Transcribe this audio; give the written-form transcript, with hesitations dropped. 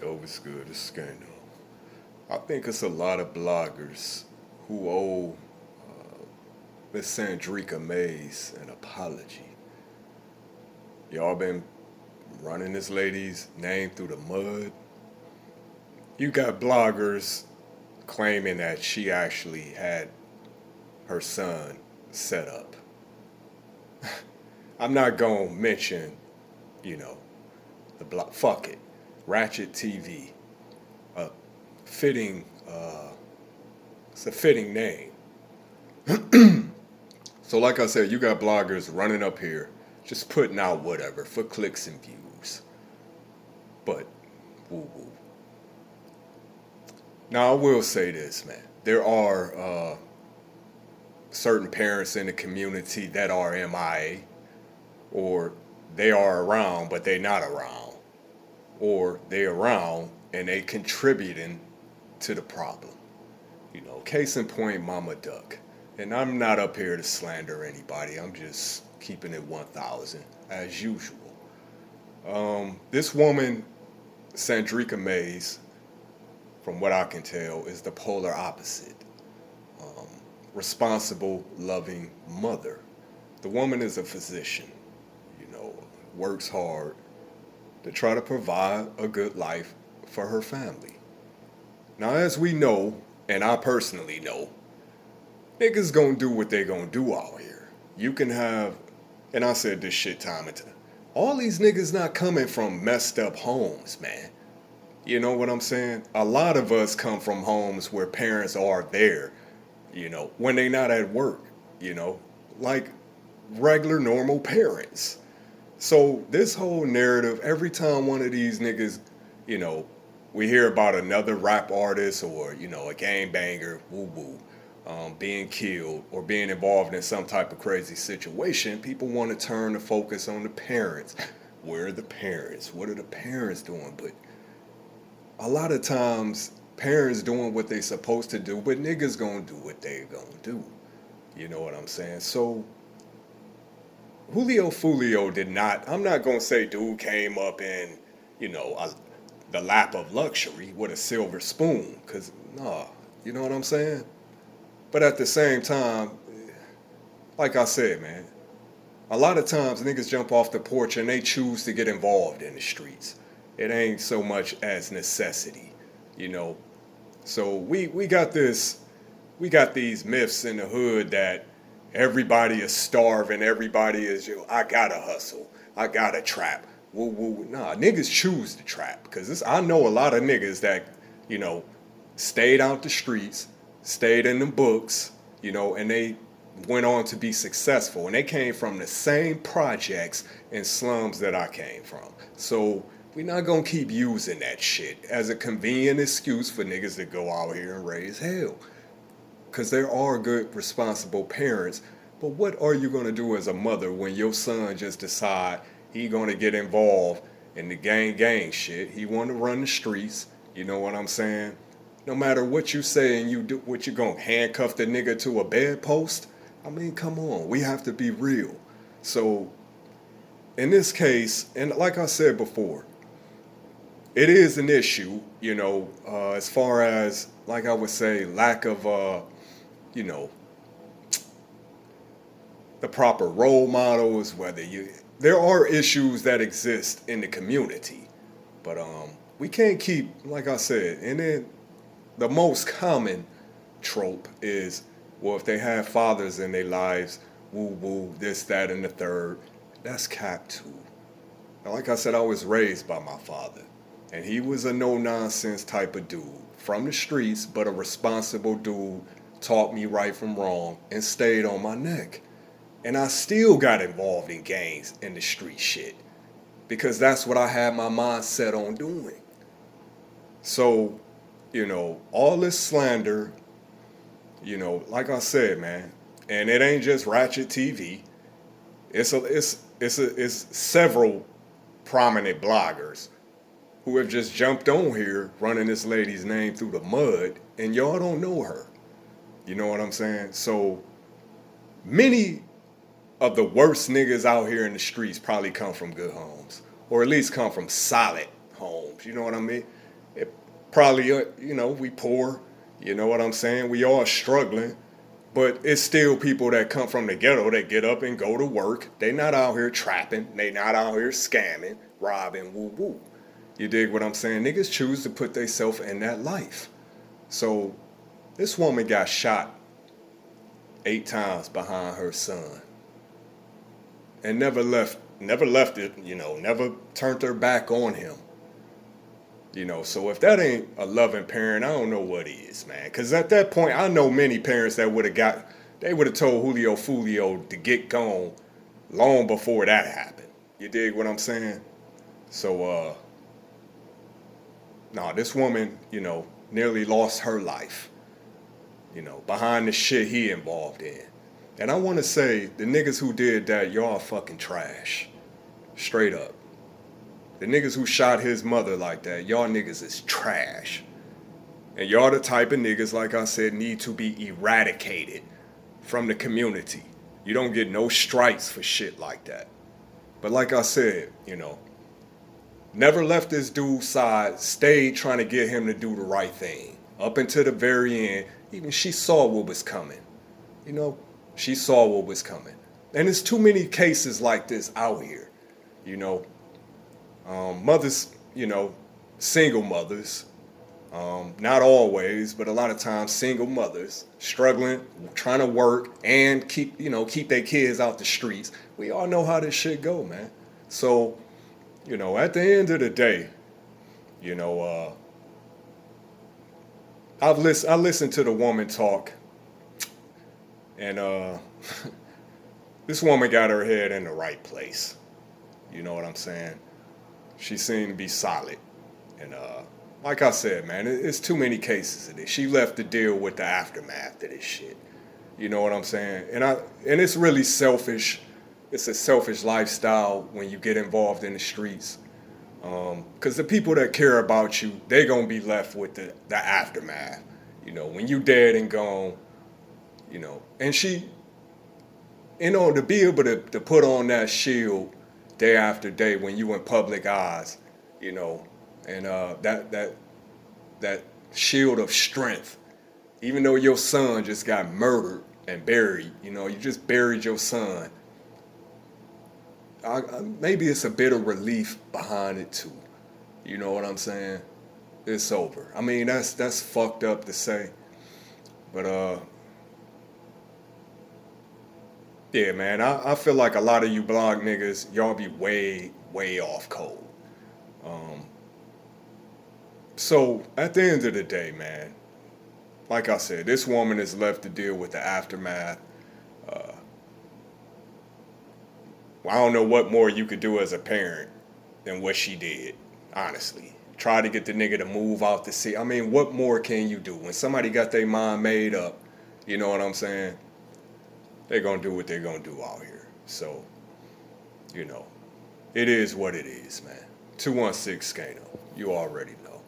Yo, what's good? It's Scandal. I think it's a lot of bloggers who owe Miss Sandrika Mays an apology. Y'all been running this lady's name through the mud. You got bloggers claiming that she actually had her son set up. I'm not gonna mention, you know, the blog. Fuck it. Ratchet TV. A fitting, it's a fitting name. So, like I said, you got bloggers running up here, just putting out whatever for clicks and views. But, woo woo. Now, I will say this, man. There are certain parents in the community that are MIA, or they are around, but they not around, or they around and they contributing to the problem. Case in point, Mama Duck. And I'm not up here to slander anybody. I'm just keeping it 1,000 as usual. This woman, Sandrika Mays, from what I can tell, is the polar opposite. Um, Responsible, loving mother. The woman is a physician, works hard to try to provide a good life for her family. Now, as we know, and I personally know, niggas gonna do what they gonna do out here. You can have, and I said this shit time and time, all these niggas not coming from messed up homes, man. You know what I'm saying? A lot of us come from homes where parents are there, when they not at work, like regular normal parents. So this whole narrative, every time one of these niggas, you know, we hear about another rap artist or, a gang banger, woo woo, being killed or being involved in some type of crazy situation, people want to turn the focus on the parents. Where are the parents? What are the parents doing? But a lot of times, parents doing what they supposed to do, but niggas gonna do what they gonna do. You know what I'm saying? So Julio Foolio did not. I'm not gonna say dude came up in, you know, a, the lap of luxury with a silver spoon, cause nah, you know what I'm saying. But at the same time, like I said, man, a lot of times niggas jump off the porch and they choose to get involved in the streets. It ain't so much as necessity, you know. So we got this, we got these myths in the hood that everybody is starving, everybody is, I gotta hustle, I gotta trap. Woo woo. Nah, niggas choose to trap because I know a lot of niggas that, you know, stayed out the streets, stayed in the books, and they went on to be successful. And they came from the same projects and slums that I came from. So we're not gonna keep using that shit as a convenient excuse for niggas to go out here and raise hell. Because there are good, responsible parents. But what are you gonna do as a mother when your son just decide he gonna get involved in the gang shit? He want to run the streets. You know what I'm saying? No matter what you say and you do, what you gonna handcuff the nigga to a bedpost? I mean, come on, we have to be real. So in this case, and like I said before, it is an issue, as far as, like I would say, lack of, you know, the proper role models, there are issues that exist in the community. But we can't keep, like I said, and then the most common trope is, well, if they have fathers in their lives, woo woo, this, that, and the third, that's cap too. Now, like I said, I was raised by my father, and he was a no nonsense type of dude from the streets, but a responsible dude, taught me right from wrong, and stayed on my neck. And I still got involved in gangs and the street shit because that's what I had my mind set on doing. So, all this slander, like I said, man, and it ain't just Ratchet TV. It's several prominent bloggers who have just jumped on here running this lady's name through the mud, and y'all don't know her. You know what I'm saying? So many of the worst niggas out here in the streets probably come from good homes, or at least come from solid homes. You know what I mean? It probably, we poor. You know what I'm saying? We all struggling. But it's still people that come from the ghetto that get up and go to work. They not out here trapping. They not out here scamming, robbing, woo woo. You dig what I'm saying? Niggas choose to put themselves in that life. So this woman got shot 8 times behind her son and never left it, never turned her back on him. So if that ain't a loving parent, I don't know what is, man. Because at that point, I know many parents that they would have told Julio Foolio to get gone long before that happened. You dig what I'm saying? So, nah, this woman, nearly lost her life, behind the shit he involved in. And I want to say, the niggas who did that, y'all fucking trash. Straight up. The niggas who shot his mother like that, y'all niggas is trash. And y'all the type of niggas, like I said, need to be eradicated from the community. You don't get no strikes for shit like that. But like I said, never left this dude's side, stayed trying to get him to do the right thing. Up until the very end, even she saw what was coming. She saw what was coming. And there's too many cases like this out here, mothers, single mothers, not always, but a lot of times single mothers struggling, trying to work and keep their kids out the streets. We all know how this shit go, man. So, at the end of the day, I listened to the woman talk, and this woman got her head in the right place. You know what I'm saying? She seemed to be solid. And like I said, man, it's too many cases of this. She left to deal with the aftermath of this shit. You know what I'm saying? And it's really selfish. It's a selfish lifestyle when you get involved in the streets. Because the people that care about you, they going to be left with the aftermath. When you dead and gone, And she, to be able to put on that shield day after day when you in public eyes, and that shield of strength, even though your son just got murdered and buried, you just buried your son. Maybe it's a bit of relief behind it too. You know what I'm saying? It's over. I mean, that's fucked up to say, but yeah, man, I feel like a lot of you blog niggas, y'all be way, way off code. So at the end of the day, man, like I said, this woman is left to deal with the aftermath. I don't know what more you could do as a parent than what she did, honestly. Try to get the nigga to move out the city. I mean, what more can you do? When somebody got their mind made up, you know what I'm saying? They're going to do what they're going to do out here. So, it is what it is, man. 216 Skano. You already know.